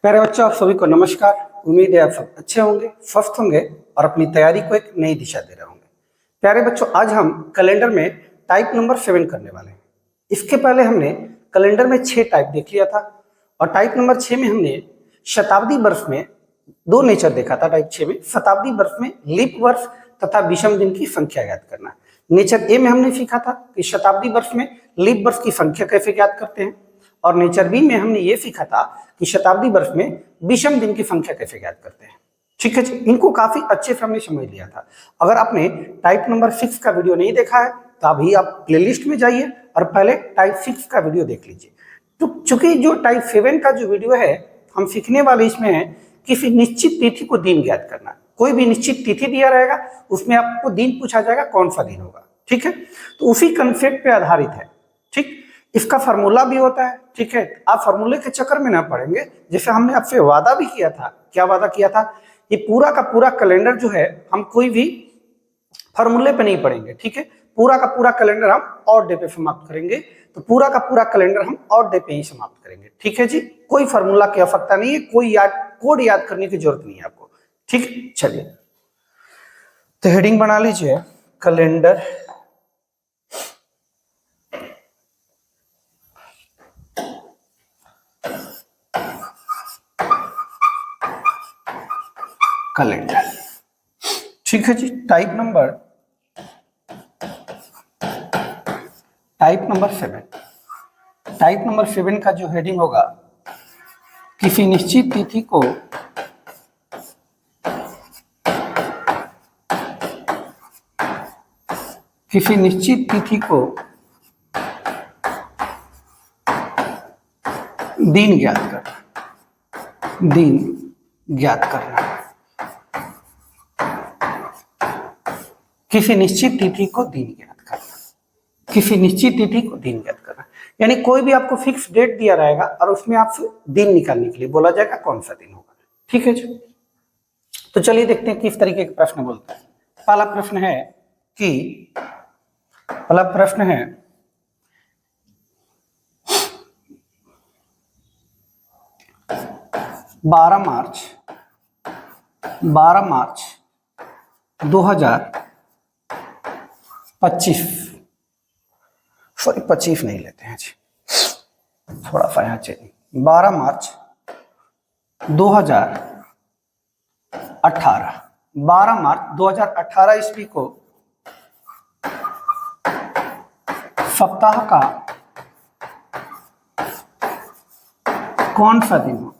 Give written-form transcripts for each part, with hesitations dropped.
प्यारे बच्चों, आप सभी को नमस्कार। उम्मीद है आप सब अच्छे होंगे, स्वस्थ होंगे और अपनी तैयारी को एक नई दिशा दे रहे होंगे। प्यारे बच्चों, आज हम कैलेंडर में टाइप नंबर 7 करने वाले हैं। इसके पहले हमने कैलेंडर में 6 टाइप देख लिया था और टाइप नंबर 6 में हमने शताब्दी वर्ष में 2 नेचर देखा था। टाइप 6 में शताब्दी वर्ष में लीप वर्ष तथा विषम दिन की संख्या ज्ञात करना। नेचर ए में हमने सीखा था कि शताब्दी वर्ष में लीप वर्ष की संख्या कैसे ज्ञात करते हैं, और नेचर बी में हमने ये सीखा था कि शताब्दी वर्ष में विषम दिन की संख्या कैसे ज्ञात करते हैं। ठीक है जी, इनको काफी अच्छे से हमने समझ लिया था। अगर आपने टाइप नंबर 6 का वीडियो नहीं देखा है तो अभी आप प्लेलिस्ट में जाइए और पहले टाइप 6 का वीडियो देख लीजिए। तो चूंकि जो टाइप 7 का जो वीडियो है हम सीखने वाले इसमें है किसी निश्चित तिथि को दिन ज्ञात करना। कोई भी निश्चित तिथि दिया रहेगा, उसमें आपको दिन पूछा जाएगा कौन सा दिन होगा। ठीक है, तो उसी कंसेप्ट पे आधारित है। ठीक, इसका फार्मूला भी होता है। ठीक है, आप फार्मूले के चक्कर में ना पड़ेंगे। जैसे हमने आपसे वादा भी किया था, क्या वादा किया था, ये पूरा का पूरा कैलेंडर जो है हम कोई भी फार्मूले पे नहीं पढ़ेंगे। ठीक है, पूरा का पूरा कैलेंडर हम ऑड डे पे समाप्त करेंगे। तो पूरा का पूरा कैलेंडर हम ऑड डे पे ही समाप्त करेंगे। ठीक है जी, कोई फार्मूला की आवश्यकता नहीं है, कोई कोड याद करने की जरूरत नहीं है आपको। ठीक है, चलिए तो हेडिंग बना लीजिए कैलेंडर कैलेंडर। ठीक है जी, टाइप नंबर 7। टाइप नंबर 7 का जो हेडिंग होगा, किसी निश्चित तिथि को दिन ज्ञात करना। दिन ज्ञात करना, किसी निश्चित तिथि को दिन ज्ञात करना। किसी निश्चित तिथि को दिन ज्ञात करना यानी कोई भी आपको फिक्स डेट दिया रहेगा और उसमें आपसे दिन निकालने के लिए बोला जाएगा कौन सा दिन होगा। ठीक है जी, तो चलिए देखते हैं किस तरीके के प्रश्न बोलते हैं। पहला प्रश्न है 12 मार्च 2025, सॉरी 25 नहीं लेते हैं जी, थोड़ा सा यहाँ चलिए। 12 मार्च 2018 ईस्वी को सप्ताह का कौन सा दिन हो,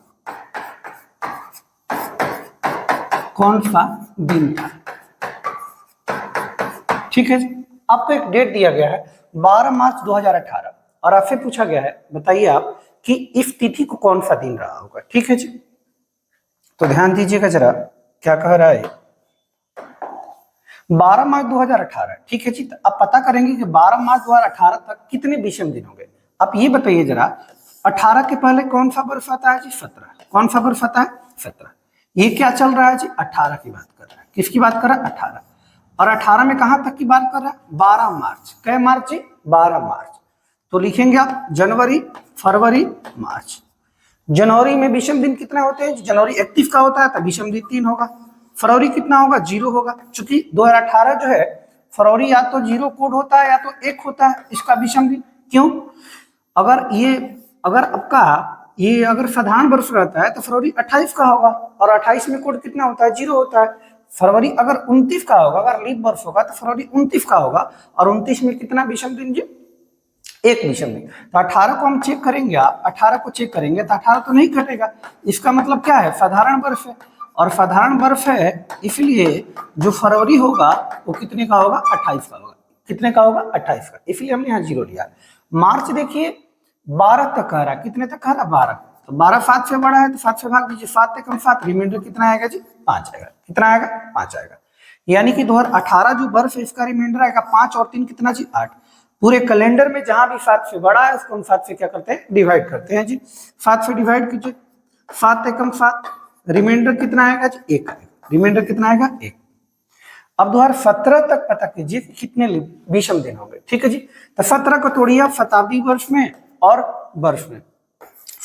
कौन सा दिन था। ठीक है जी, आपको एक डेट दिया गया है 12 मार्च 2018 और आपसे पूछा गया है बताइए आप कि इस तिथि को कौन सा दिन रहा होगा। ठीक है जी, तो ध्यान दीजिएगा जरा क्या कह रहा है। 12 मार्च 2018। ठीक है जी, तो आप पता करेंगे कि 12 मार्च 2018 तक कितने विषम दिन होंगे। आप ये बताइए जरा, 18 के पहले कौन सा वर्ष आता है जी? 17। कौन सा वर्ष आता है? 17। ये क्या चल रहा है जी? 18 की बात कर रहा है। किसकी बात कर रहा है? 18। और 18 में कहां तक की बात कर रहा है? 12 मार्च। कै मार्च जी? 12 मार्च। तो लिखेंगे आप जनवरी, फरवरी, मार्च। जनवरी में विषम दिन कितने होते हैं? जनवरी 31 का होता है तो विषम दिन 3 होगा। फरवरी कितना होगा? 0 होगा। चूंकि 2018 जो है फरवरी या तो 0 कोड होता है या तो 1 होता है इसका विषम दिन। क्यों? अगर आपका ये अगर साधारण वर्ष रहता है तो फरवरी 28 का होगा और 28 में कोड कितना होता है? 0 होता है। फरवरी अगर 29 का होगा, अगर लीप वर्ष होगा तो फरवरी 29 का होगा और 29 में कितना विषम दिन जी? 1 विषम दिन। तो 18 को हम चेक करेंगे, आप 18 को चेक करेंगे तो 18 तो नहीं घटेगा। इसका मतलब क्या है? साधारण वर्ष है और साधारण वर्ष है इसलिए जो फरवरी होगा वो कितने का होगा? 28 का होगा। कितने का होगा? 28 का, इसलिए हमने यहाँ 0 लिया। मार्च देखिए 12 तक कह रहा है। कितने तक कह रहा है? 12। तो 12 7 से बड़ा है तो 7 से भाग दीजिए। 7 से कम 7, रिमाइंडर कितना आएगा जी? 5 आएगा। कितना आएगा? 5 आएगा। यानी कि 2018 जो वर्ष है इसका रिमाइंडर आएगा 5 और 3 कितना जी? 8। पूरे कैलेंडर में जहां भी 7 से बड़ा है उसको हम 7 से क्या करते हैं? डिवाइड करते हैं जी। 7 से डिवाइड कीजिए, 7 से कम 7, रिमाइंडर कितना आएगा जी? 1 आएगा। रिमाइंडर कितना आएगा? 1। अब 2017 तक पता कीजिए कितने विषम दिन होंगे। ठीक है जी, तो 17 को तोड़िए आप शताब्दी वर्ष में और वर्ष में।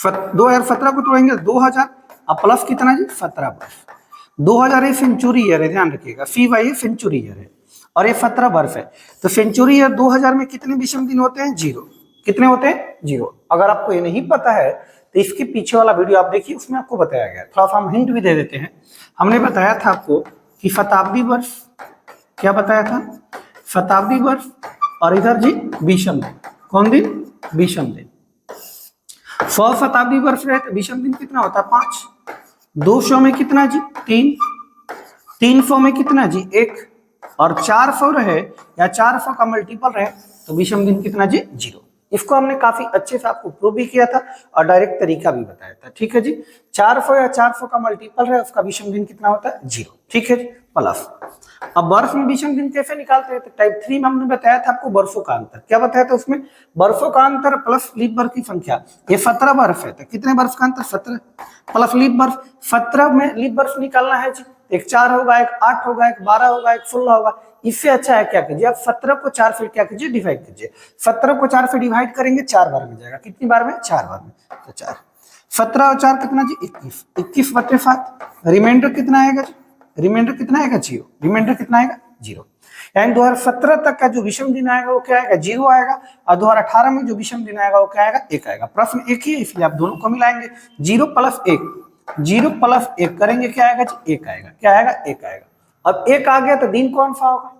2017 को तोड़ेंगे 2000, अब प्लस कितना जी 17 बर्फ। 2000 ये सेंचुरी ईयर है, ध्यान रखिएगा, फी वाई ये सेंचुरी ईयर है और ये 17 बर्फ है। तो सेंचुरी ईयर 2000 में कितने विषम दिन होते हैं? 0। कितने होते हैं? 0। अगर आपको ये नहीं पता है तो इसके पीछे वाला वीडियो आप देखिए, उसमें आपको बताया गया है। थोड़ा सा हम हिंट भी दे देते हैं। हमने बताया था आपको कि शताब्दी वर्ष, क्या बताया था? शताब्दी वर्ष, और इधर जी विषम दिन। कौन दिन? विषम दिन। 100 शताब्दी वर्ष रहे तो विषम दिन कितना होता है? 5। 200 में कितना जी? 3। 300 में कितना जी? 1। और 400 रहे या 400 का मल्टीपल रहे तो विषम दिन कितना जी? 0। इसको हमने काफी अच्छे से आपको प्रूव भी किया था और डायरेक्ट तरीका भी बताया था। ठीक है जी, 400 या 400 का मल्टीपल रहे उसका विषम दिन कितना होता है? 0। ठीक है जी, प्लस। अब वर्ष में विषम दिन कैसे निकालते हैं? तो टाइप 3 में हमने बताया था आपको वर्षों का अंतर। क्या बताया था उसमें? वर्षों का अंतर प्लस लीप वर्ष की संख्या। ये 17 वर्ष है तो कितने वर्ष का अंतर? 17 प्लस लीप वर्ष। 17 में लीप वर्ष निकालना है जी, एक 4 होगा, एक 8 होगा, एक 12 होगा, एक 16 होगा। इससे अच्छा है क्या कीजिए आप 17 को 4 से क्या कीजिए? डिवाइड कीजिए। 17 को 4 से डिवाइड करेंगे 4 बार में जाएगा। कितनी बार में? 4 बार में। तो 4, 17 और 4 कितना जी? 21। 21 बटे 7, रिमाइंडर कितना आएगा जी? रिमाइंडर कितना आएगा? 0। रिमाइंडर कितना आएगा? 0। यानी 2017 तक का जो विषम दिन आएगा वो क्या आएगा? 0 आएगा। और 2018 में जो विषम दिन आएगा वो क्या आएगा? 1 आएगा। प्रश्न एक ही है इसलिए आप दोनों को मिलाएंगे। 0 प्लस 1, 0 प्लस 1 करेंगे क्या आएगा जी? 1 आएगा। क्या आएगा? 1 आएगा। अब 1 आ गया तो दिन कौन सा होगा?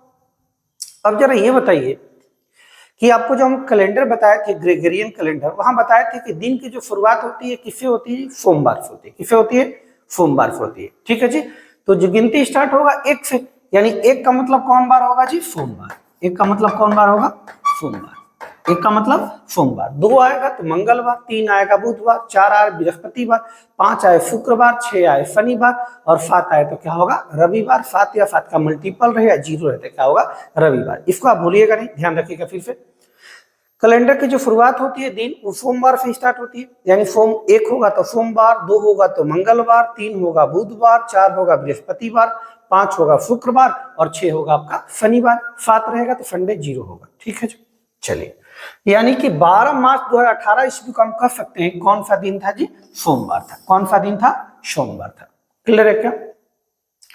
अब जरा ये बताइए कि आपको जो हम कैलेंडर बताए थे, ग्रेगोरियन कैलेंडर, वहां बताए थे कि दिन की जो शुरुआत होती है किससे होती है? सोमवार से होती है। किससे होती है? सोमवार से होती है। ठीक है जी, तो जो गिनती स्टार्ट होगा 1 से, यानी 1 का मतलब कौन बार होगा जी? सोमवार। 1 का मतलब कौन बार होगा? सोमवार। 1 का मतलब सोमवार। 2 आएगा तो मंगलवार, 3 आएगा बुधवार, 4 आए बृहस्पतिवार, 5 आए शुक्रवार, 6 आए शनिवार और 7 आए तो क्या होगा? रविवार। 7 या 7 का मल्टीपल रहे या 0 रहे तो क्या होगा? रविवार। इसको आप भूलिएगा नहीं, ध्यान रखिएगा फिर से। कैलेंडर की जो शुरुआत होती है दिन, वो सोमवार से स्टार्ट होती है। यानी सोम 1 होगा तो सोमवार, 2 होगा तो मंगलवार, 3 होगा बुधवार, 4 होगा बृहस्पतिवार, 5 होगा शुक्रवार और 6 होगा आपका शनिवार। 7 रहेगा तो संडे 0 होगा। ठीक है जी, चलिए, यानी कि 12 मार्च 2018 ईस्वी को हम कह सकते हैं कौन सा दिन था जी? सोमवार था। कौन सा दिन था? सोमवार था। क्लियर है क्या?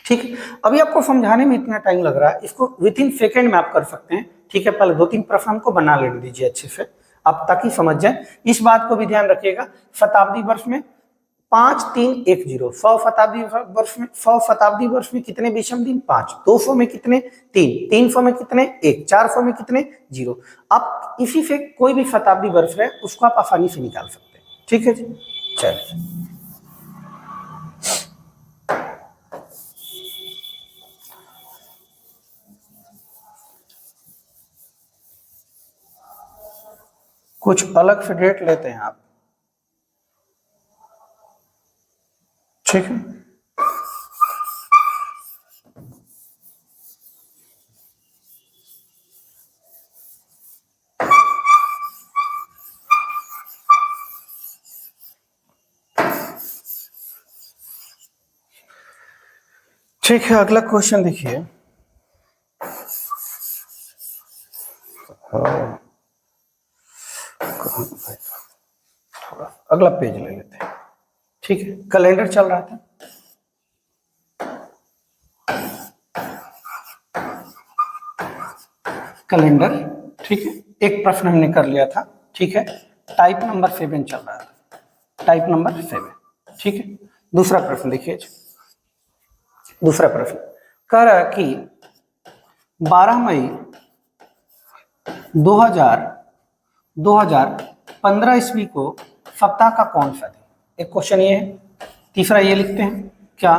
ठीक है, अभी आपको समझाने में इतना टाइम लग रहा है, इसको विद इन सेकेंड में आप कर सकते हैं। ठीक है, पहले 2-3 प्रश्न हमको बना लेने दीजिए अच्छे से, आप ताकि समझ जाए। इस बात को भी ध्यान रखिएगा, शताब्दी वर्ष में 5, 3, 1, 0। 100 शताब्दी वर्ष में, 100 शताब्दी वर्ष में कितने विषम दिन? 5। 200 में कितने? 3। 300 में कितने? 1। 400 में कितने? 0। आप इसी से कोई भी शताब्दी वर्ष है उसको आप आसानी से निकाल सकते हैं। ठीक है जी, चलिए। कुछ अलग से डेट लेते हैं आप। ठीक है, ठीक है, अगला क्वेश्चन देखिए। अगला पेज ले लेते हैं। ठीक है, कैलेंडर चल रहा था। कैलेंडर, ठीक है, एक प्रश्न हमने कर लिया था। ठीक है, टाइप नंबर 7 चल रहा था। Type number 7। ठीक है, दूसरा प्रश्न देखिए। दूसरा प्रश्न कह रहा है कि 12 मई 2015 ईस्वी को सप्ताह का कौन सा दिन? एक क्वेश्चन ये है। तीसरा ये लिखते हैं क्या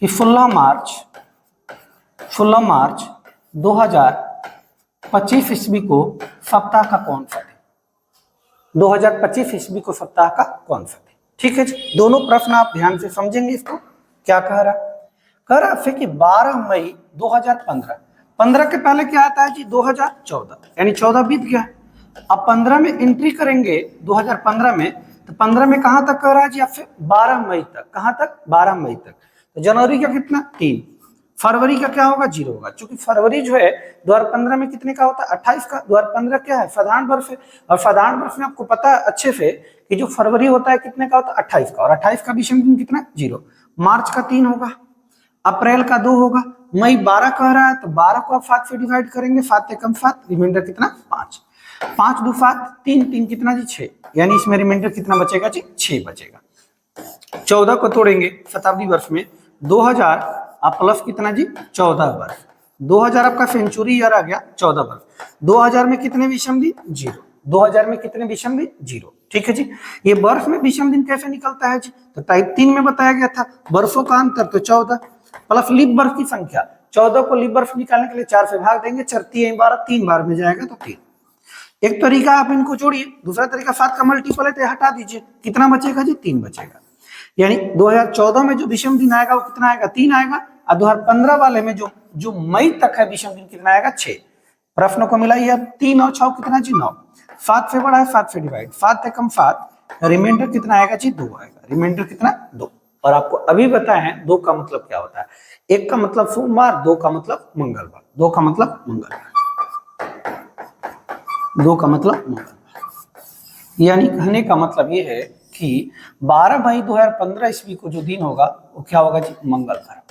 कि 16 मार्च 2025 ईस्वी को सप्ताह का कौन सा दिन? 2025 ईस्वी को सप्ताह का कौन सा दिन? ठीक है जी, दोनों प्रश्न आप ध्यान से समझेंगे। इसको क्या कह रहा है कि 12 मई 2015, 15 के पहले क्या आता है जी? 2014, यानी 14 बीत गया। अब 15 में एंट्री करेंगे 2015 में, तो 15 में कहां तक कह रहा है जी आपसे? 12 मई तक। कहां तक? 12 मई तक। तो जनवरी का कितना? 3, फरवरी का क्या होगा, 0 होगा, क्योंकि फरवरी जो है 2015 में कितने का होता है, 28 का। 2015 क्या है, साधारण वर्ष है, और साधारण वर्ष में आपको पता है अच्छे से कि जो फरवरी होता है कितने का होता है, 28 का, और 28 का विषम दिन कितना, 0। मार्च का 3 होगा, अप्रैल का 2 होगा, मई 12 कह रहा है तो 12 को आप 7 से डिवाइड करेंगे, 7 से कम 7, रिमाइंडर कितना 5, 5 2 7, 3 3 कितना जी 6, यानी इसमें रिमाइंडर कितना बचेगा जी 6 बचेगा। 14 को तोड़ेंगे शताब्दी वर्ष में, 2000 आप प्लस कितना जी 14 वर्ष, 2000 आपका सेंचुरी ईयर आ गया 14 वर्ष, 2000 में कितने विषम दिन 0, 2000 में कितने विषम दिन 0, ठीक है जी। ये वर्ष में विषम दिन कैसे निकलता है जी, तो टाइप 3 में बताया गया था, वर्षों का अंतर तो 14 प्लस लीप वर्ष की संख्या, 14 को लीप वर्ष निकालने के लिए 4 से भाग देंगे, 4 3 12, 3 बार में जाएगा तो 3। एक तरीका आप इनको जोड़िए, दूसरा तरीका 7 का मल्टीपल है तो हटा दीजिए, कितना बचेगा जी 3 बचेगा, यानी 2014 में जो विषम दिन आएगा वो कितना आएगा 3 आएगा, और 2015 वाले में जो मई तक है विषम दिन कितना आएगा 6। प्रश्न को मिलाइए अब, 3 और 6 कितना जी 9, 7 से बड़ा है 7 से डिवाइड, 7 से कम 7, रिमाइंडर कितना आएगा जी 2 आएगा, रिमाइंडर कितना 2। और आपको अभी बताया है 2 का मतलब क्या होता है, 1 का मतलब सोमवार, 2 का मतलब मंगलवार, 2 का मतलब मंगलवार, 2 का मतलब मंगलवार, यानी कहने का मतलब ये है कि 12 मई 2015 ईस्वी को जो दिन होगा वो क्या होगा जी मंगलवार,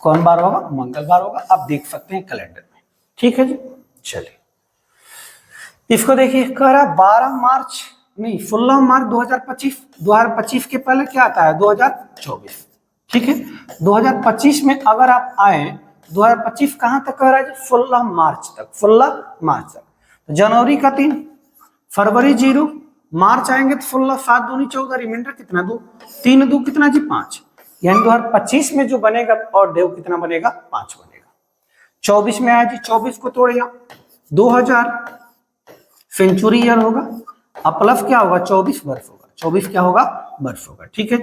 कौन बार होगा, मंगलवार होगा, आप देख सकते हैं कैलेंडर में, ठीक है जी। चलिए इसको देखिए, कह रहा 12 मार्च नहीं 16 मार्च 2025, 2025 के पहले क्या आता है 2024, ठीक है। 2025 में अगर आप आए, 2025 कहां तक कह रहा है, 16 मार्च तक, 16 मार्च तक, तो जनवरी का 3, फरवरी 0, मार्च आएंगे तो 16, 7 दूनी 14, रिमाइंडर कितना 2, 3 2 कितना जी 5, यानी 2025 में जो बनेगा और डेव कितना बनेगा 5 बनेगा। 24 में आया जी, 24 को तोड़िए, 2000 सेंचुरी ईयर होगा, अब प्लस क्या होगा 24 वर्ष होगा, 24 क्या होगा वर्ष होगा, ठीक है।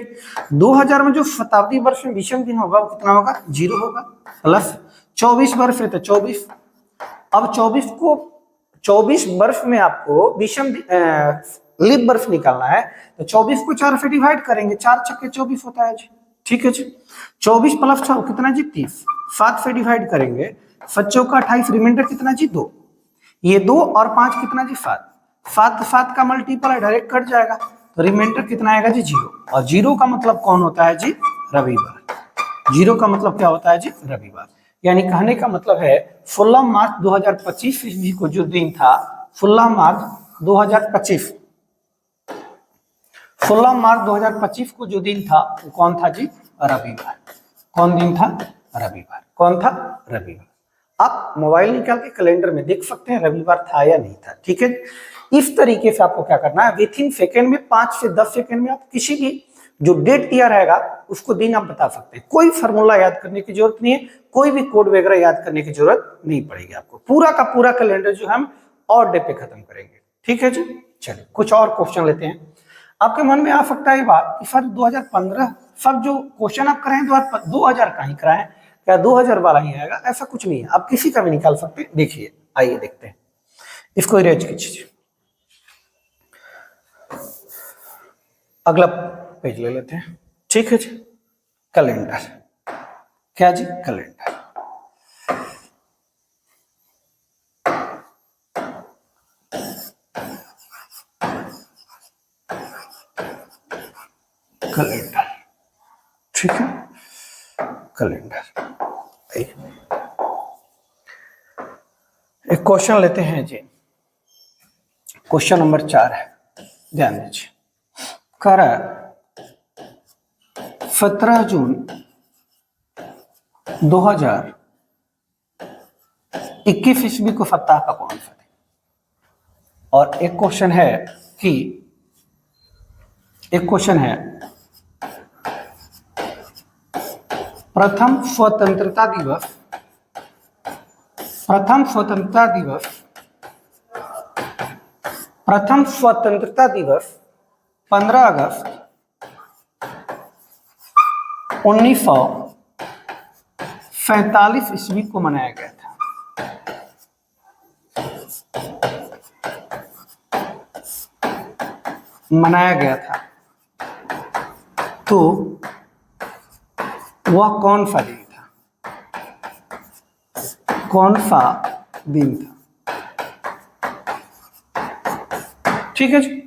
2000 में जो शताब्दी वर्ष में विषम दिन होगा वो कितना होगा 0 होगा, प्लस 24 वर्ष है तो 24, अब 24 को 24 वर्ष में आपको विषम लीप वर्ष निकालना है तो 24 को 4 से डिवाइड करेंगे, 4 छक्के 24 होता है जी, ठीक है जी। 24 प्लस 6 कितना जी 30, 7 से डिवाइड करेंगे, 7 चौका 28, रिमाइंडर कितना जी 2, ये 2 और 5 कितना जी 7, 7 7 का मल्टीपल है डायरेक्ट कट जाएगा, तो रिमाइंडर कितना आएगा जी 0, और 0 का मतलब कौन होता है जी रविवार, 0 का मतलब क्या होता है जी रविवार, यानी कहने का मतलब है 16 मार्च 2025 ईस्वी को जो दिन था, 16 मार्च 2025, 16 मार्च 2025 को जो दिन था वो कौन था जी रविवार, कौन दिन था रविवार, कौन था रविवार। आप मोबाइल निकाल के कैलेंडर में देख सकते हैं रविवार था या नहीं था, ठीक है। इस तरीके से आपको क्या करना है, विथ इन सेकेंड में 5 से 10 सेकेंड में आप किसी भी जो डेट दिया रहेगा उसको दिन आप बता सकते हैं, कोई फार्मूला याद करने की जरूरत नहीं है, कोई भी कोड वगैरह याद करने की जरूरत नहीं पड़ेगी आपको, पूरा का पूरा कैलेंडर जो हम और डे पे खत्म करेंगे, ठीक है जी। चलिए कुछ और क्वेश्चन लेते हैं। आपके मन में आ सकता है ये बात कि सर 2015 सब जो क्वेश्चन आप कराएं 2000 का ही कराएं, क्या 2000 वाला ही आएगा, ऐसा कुछ नहीं है, आप किसी का भी निकाल सकते हैं। देखिए आइए देखते हैं, इसको इरेज कीजिए, अगला पेज ले लेते हैं, ठीक है जी। कैलेंडर, क्या जी कैलेंडर, कैलेंडर, ठीक है कैलेंडर। एक क्वेश्चन लेते हैं जी, क्वेश्चन नंबर 4 है, ध्यान दीजिए। कह रहा है 17 जून 2021 ईस्वी को सप्ताह का कौन सा दिन, और एक क्वेश्चन है कि प्रथम स्वतंत्रता दिवस 15 अगस्त 1947 ईस्वी को मनाया गया था। तो वह कौन सा दिन था, कौन सा दिन था। ठीक है जी।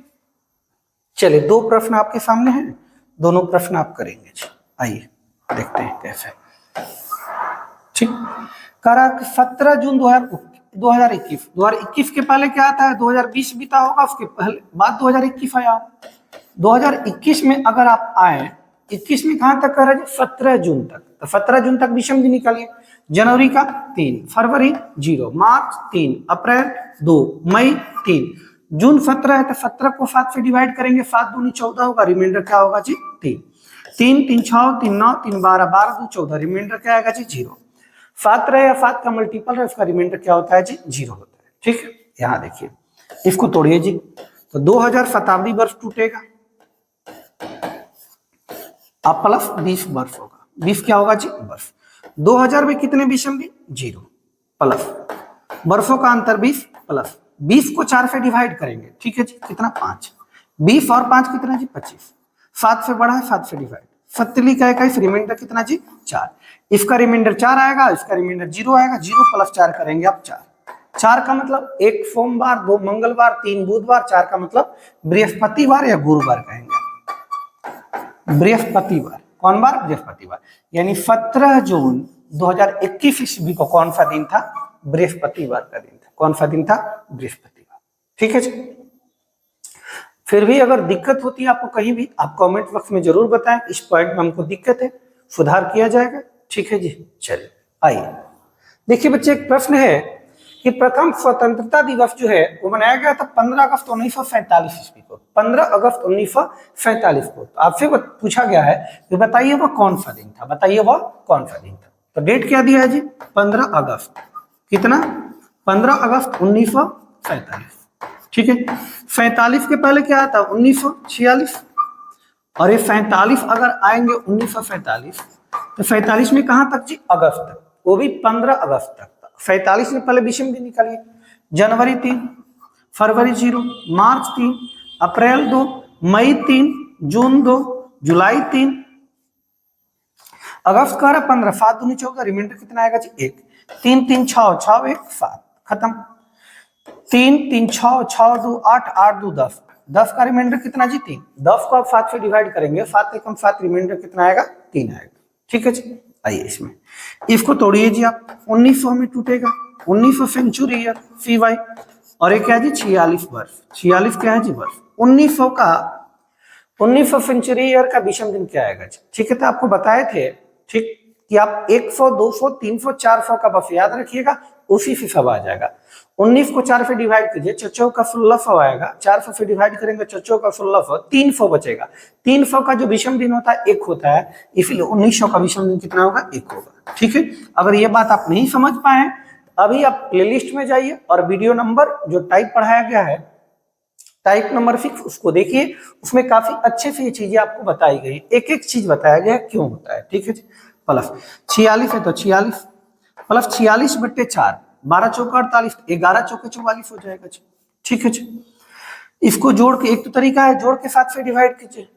चलिए, दो प्रश्न आपके सामने हैं, दोनों प्रश्न आप करेंगे जी। आइए देखते हैं कैसे। ठीक, करा 17 जून 2021 के पहले क्या आता है, 2020 बीता होगा, उसके पहले बाद 2021 आया। 2021 में अगर आप आए, 21 में कहां तक कर 17 जून तक, तो 17 जून तक विषम दिन निकालिए। जनवरी का 3, फरवरी 0, मार्च 3, अप्रैल 2, मई 3, जून 17 है तो 17 को 7 से डिवाइड करेंगे, 7 दूनी 14 होगा, रिमाइंडर क्या होगा जी 3, 3 3 6 3 9 3 12, 12 2 14, रिमाइंडर क्या आएगा जी 0। 7 रहे या 7 का मल्टीपल है, उसका रिमाइंडर क्या होता है जी 0 होता है। ठीक है, यहाँ देखिए, इसको तोड़िए जी, तो 2000 शताब्दी वर्ष टूटेगा, अब प्लस 20 वर्ष होगा, 20 क्या होगा जी वर्ष। 2000 में कितने विषम दिन 0, प्लस वर्षों का अंतर 20, प्लस 20 को 4 से डिवाइड करेंगे, ठीक है जी, कितना 5, 20 और 5 कितना जी 25, 7 से बड़ा है 7 से डिवाइड, 7 का 21, रिमाइंडर कितना जी 4, इसका रिमाइंडर 4 आएगा, इसका रिमाइंडर 0 आएगा, 0 प्लस 4 करेंगे आप 4, 4 का मतलब 1 सोमवार, 2 मंगलवार, 3 बुधवार, 4 का मतलब बृहस्पतिवार या गुरुवार कहेंगे, बृहस्पतिवार। कौन बार, बृहस्पतिवार। यानी 17 जून 2021 ईस्वी को कौन सा दिन था, बृहस्पतिवार का दिन था। कौन सा दिन था, बृहस्पतिवार। ठीक है जी। फिर भी अगर दिक्कत होती है आपको कहीं भी, आप कमेंट बॉक्स में जरूर बताएं, इस पॉइंट में हमको दिक्कत है, सुधार किया जाएगा। ठीक है जी। चलिए आइए देखिए बच्चे, एक प्रश्न है कि प्रथम स्वतंत्रता दिवस जो है वो मनाया गया था 15 अगस्त 1947 ईस्वी को, 15 अगस्त 1947 को। तो आपसे पूछा गया है कि बताइए वह कौन सा दिन था, बताइए वह कौन सा दिन था। तो डेट क्या दिया है जी, 15 अगस्त, कितना 15 अगस्त 1947। ठीक है, 47 के पहले क्या आता, 1946, और ये 47 अगर आएंगे 1947 तो 47 में कहां तक जी, अगस्त तक, वो भी 15 अगस्त तक। 47 में पहले विषम दिन निकालिए, जनवरी 3, फरवरी 0, मार्च 3, अप्रैल 2, मई 3, जून 2, जुलाई 3, अगस्त का 15, 7 दूनी 14, रिमाइंडर कितना आएगा जी 1, 3 3 6 6 1 7, खत्म। 3 3 6 6 2 8 8 2 10, 10 का रिमाइंडर कितना जी 3, 10 को आप 7 से डिवाइड करेंगे, 7 एकम 7, रिमाइंडर कितना आएगा 3 आएगा। ठीक है जी। आइए इसमें इसको तोड़िए जी आप, 1900 में टूटेगा, 1900 सेंचुरी ईयर सी वाई, और ये क्या है जी 46 वर्ष, 46 क्या है जी वर्ष। 1900 का 1900 सेंचुरी ईयर का विषम दिन क्या आएगा जी। ठीक है, तो आपको बताए थे ठीक कि आप 100 200 300 400 का बस याद रखिएगा, उसी से सब आ जाएगा। 19 को 4 से डिवाइड कीजिए, 4 का 1600 आएगा, 400 से डिवाइड करेंगे 4 का 1600, 300 बचेगा। 300 का जो विषम दिन होता है 1 होता है, इसलिए 1900 का विषम दिन कितना होगा 1 होगा। ठीक है, अगर ये बात आप नहीं समझ पाए अभी आप प्लेलिस्ट में जाइए और वीडियो नंबर जो टाइप पढ़ाया गया है, टाइप नंबर 6, उसको देखिए, उसमें काफी अच्छे से ये चीजें आपको बताई गई, एक एक चीज बताया गया क्यों होता है। ठीक है जी। प्लस 46 है तो 46 प्लस 46/4, 12 चौका 48, 11 चौके 44 हो जाएगा जी। ठीक है जी। इसको जोड़ के, एक तो तरीका है जोड़ के 7 से डिवाइड कीजिए।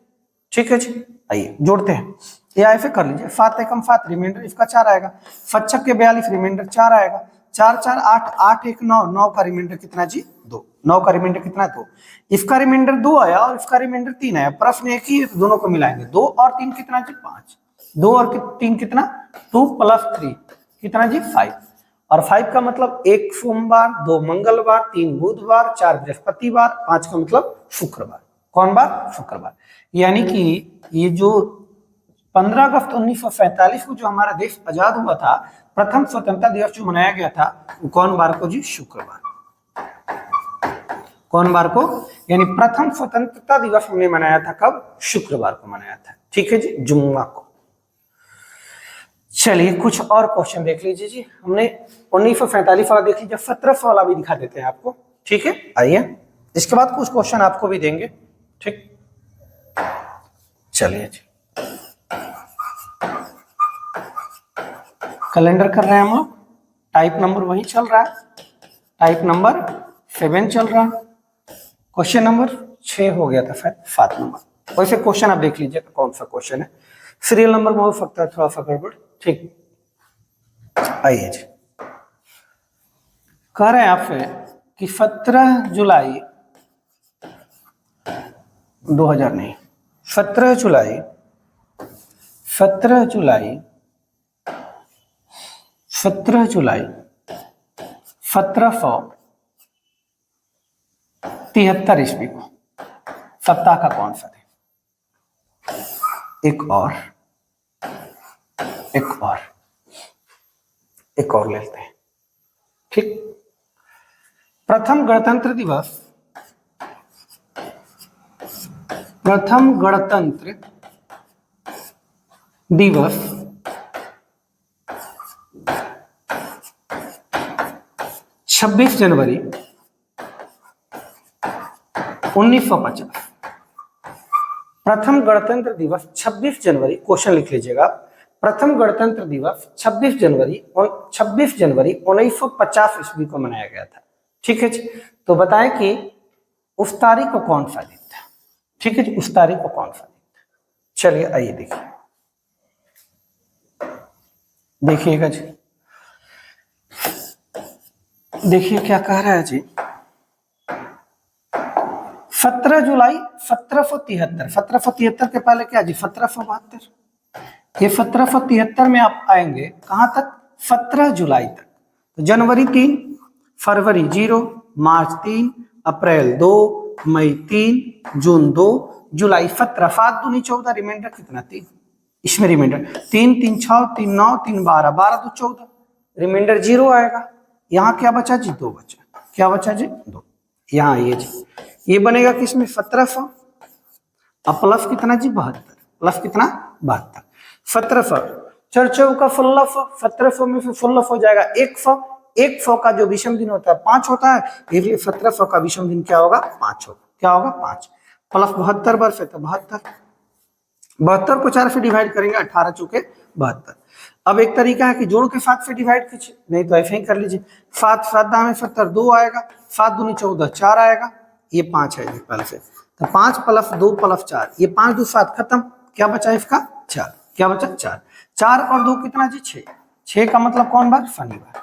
ठीक है जी। आइए जोड़ते हैं, या ऐसे कर लीजिए, 7 एकम 7, रिमाइंडर इसका 4 आएगा, 7 छक्के 42, रिमाइंडर 4 आएगा, 4 4 8 8 1 9, 9 का रिमाइंडर कितना जी 2, 9 का रिमाइंडर कितना 2, इसका रिमाइंडर 2 आया और इसका रिमाइंडर 3 आया, प्रश्न एक ही है तो दोनों को मिलाएंगे, 2 और 3 कितना जी 5, 2 और 3 कितना 2 प्लस 3 कितना जी 5, और 5 का मतलब 1 सोमवार, 2 मंगलवार, 3 बुधवार, 4 बृहस्पतिवार, 5 का मतलब शुक्रवार। कौन बार, शुक्रवार। यानी कि ये जो 15 अगस्त 1947 को जो हमारा देश आजाद हुआ था, प्रथम स्वतंत्रता दिवस जो मनाया गया था वो कौन बार को जी, शुक्रवार। कौन बार को, यानी प्रथम स्वतंत्रता दिवस हमने मनाया था कब, शुक्रवार को मनाया था। ठीक है जी, जुम्मा को। चलिए कुछ और क्वेश्चन देख लीजिए जी, हमने 1947 वाला देख लीजिए, 1700 वाला भी दिखा देते हैं आपको। ठीक है, आइए इसके बाद कुछ क्वेश्चन आपको भी देंगे। ठीक, चलिए जी, कैलेंडर कर रहे हैं हम लोग, टाइप नंबर वही चल रहा है, टाइप नंबर 7 चल रहा है, क्वेश्चन नंबर 6 हो गया था, 7 नंबर। वैसे क्वेश्चन आप देख लीजिए कौन सा क्वेश्चन है। सीरियल नंबर में हो सकता है थोड़ा सा गड़बड़। ठीक, आइए जी, कह रहे हैं आपसे कि 17 जुलाई 2000 नहीं, 17 जुलाई 17 जुलाई 17 जुलाई 1773 ईस्वी को सप्ताह का कौन सा दिन? एक और लेते हैं। ठीक, प्रथम गणतंत्र दिवस 26 जनवरी 1950। प्रथम गणतंत्र दिवस 26 जनवरी, क्वेश्चन लिख लीजिएगा। प्रथम गणतंत्र दिवस 26 जनवरी 1950 ईस्वी को मनाया गया था। ठीक है जी, तो बताएं कि उस तारीख को कौन सा दिन था? ठीक है जी, उस तारीख को कौन सा दिन था? चलिए आइए देखिएगा जी, देखिए क्या कह रहा है जी। 17 जुलाई 1773, 1773 के पहले क्या जी? 1772। ये 1773 में आप आएंगे कहां तक? 17 जुलाई तक। तो जनवरी 3, फरवरी 0, मार्च 3, अप्रैल 2, मई 3, जून 2, जुलाई 17। 7 दूनी 14, रिमाइंडर कितना? 3। इसमें रिमाइंडर 3 3 6 3 9 3 12, 12 2 14, रिमाइंडर 0 आएगा। यहाँ क्या बचा जी? 2 बचा। क्या बचा जी? 2। यहाँ ये जी, ये बनेगा किसमें? 1700। अब प्लस कितना जी? 72। प्लस कितना? 72। 1700 चर्चों का 1600, 1700 में से 1600 हो जाएगा 100। 100 का जो विषम दिन होता है 5 होता है, इसलिए 1700 का विषम दिन क्या होगा? 5 होगा। क्या होगा? 5 प्लस 72 वर्ष है तो 72। 72 को 4 से डिवाइड करेंगे, 18 चौके 72। अब एक तरीका है कि जोड़ के 7 से डिवाइड कीजिए, नहीं तो ऐसे ही कर लीजिए। 7 7 में 70, 2 आएगा। 7 दूनी 14, 4 आएगा। ये 5 है पहले से, तो 5 प्लस 2 प्लस 4, ये 5 2 7 खत्म। क्या बचा इसका? 4। क्या बचा? 4। 4 और 2 कितना जी? 6। 6 का मतलब कौन बार? शनिवार।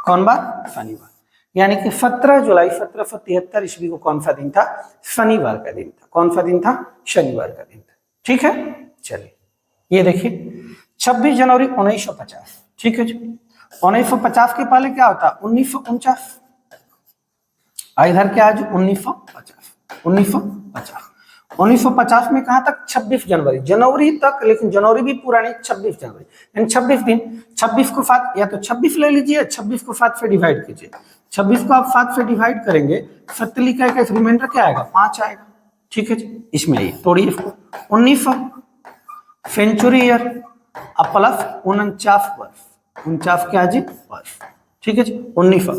कौन बार? शनिवार। यानी कि 17 जुलाई 1773 ईस्वी को कौन सा दिन था? शनिवार का दिन था। कौन सा दिन था? शनिवार का दिन था। ठीक है, चलिए ये देखिए 26 जनवरी 1950। ठीक है जी, 1950 के पहले क्या होता? 1949। इधर क्या है? 1950। 1950 में कहां तक? 26 जनवरी, जनवरी तक, लेकिन जनवरी भी पूरा नहीं, 26 जनवरी यानी 26 दिन। 26 को 7, या तो 26 ले लीजिए, 26 को 7 से डिवाइड कीजिए। 26 को आप 7 से डिवाइड करेंगे, सत्तली का रिमाइंडर क्या आएगा? 5 आएगा। ठीक है जी, इसमें ये तोड़िए इसको। 1900 सेंचुरी ईयर, अब प्लस 49 वर्ष। 49 क्या जी? वर्ष। ठीक है जी, 1900।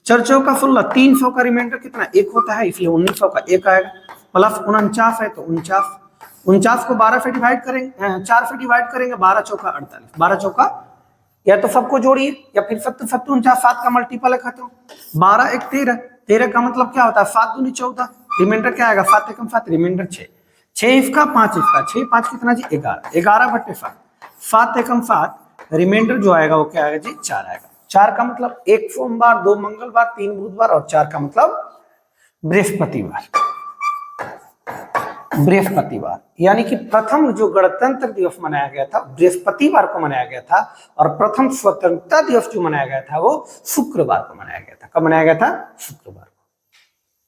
चर्चों का 16, 300 का रिमाइंडर कितना? 1 होता है, इसलिए 1900 का 1 आएगा। प्लस 49 है तो 49। 49 को 12 से डिवाइड करेंगे, 4 से डिवाइड करेंगे, 12 चौका 48। 12 चौका, या तो सबको जोड़िए या फिर 7 7 49, 7 का मल्टीपल है खत्म। 12 1 13, 13 का मतलब क्या होता है? 7 दूनी 14, रिमाइंडर क्या आएगा? 7 एकम 7, रिमाइंडर 6। 6 इसका, 5 इसका, 6 5 कितना जी? 11। 11 बट्टे 7, 7 एकम 7, रिमाइंडर जो आएगा वो क्या आएगा जी? 4 आएगा। 4 का मतलब 1 सोमवार, 2 मंगलवार, 3 बुधवार, और 4 का मतलब बृहस्पतिवार। बृहस्पतिवार, यानी कि प्रथम जो गणतंत्र दिवस मनाया गया था बृहस्पतिवार को मनाया गया था, और प्रथम स्वतंत्रता दिवस जो मनाया गया था वो शुक्रवार को मनाया गया था। कब मनाया गया था? शुक्रवार को।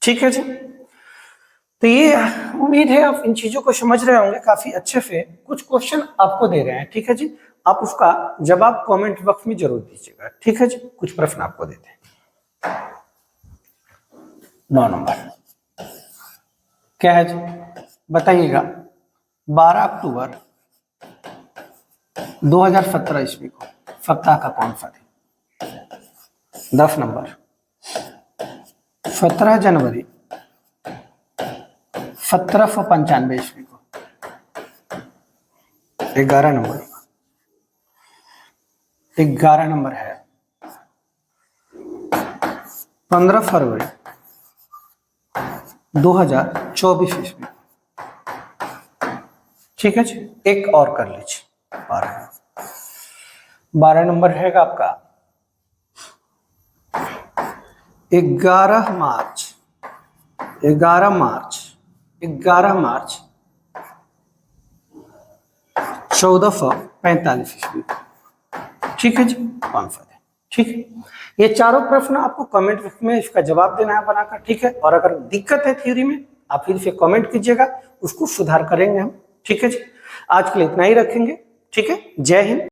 ठीक है जी, तो ये उम्मीद है आप इन चीजों को समझ रहे होंगे काफी अच्छे से। कुछ क्वेश्चन आपको दे रहे हैं, ठीक है जी, आप उसका जवाब कमेंट बॉक्स में जरूर दीजिएगा। ठीक है जी, कुछ प्रश्न आपको देते हैं। 9 नंबर क्या है जी? बताइएगा। 12 अक्टूबर 2017 ईस्वी को सप्ताह का कौन सा दिन? 10 नंबर 17 जनवरी 1795 ईस्वी को। 11 नंबर 11 नंबर है 15 फरवरी 2024 ईस्वी। ठीक है जी, एक और कर लीजिए। 12 नंबर रहेगा आपका 11 मार्च 11 मार्च 1445 ईस्वी। ठीक है जी, कौन सा है? ठीक है, ये चारों प्रश्न आपको कमेंट में इसका जवाब देना है बनाकर। ठीक है, और अगर दिक्कत है थ्योरी में आप फिर से कमेंट कीजिएगा, उसको सुधार करेंगे हम। ठीक है जी, आज के लिए इतना ही रखेंगे। ठीक है, जय हिंद।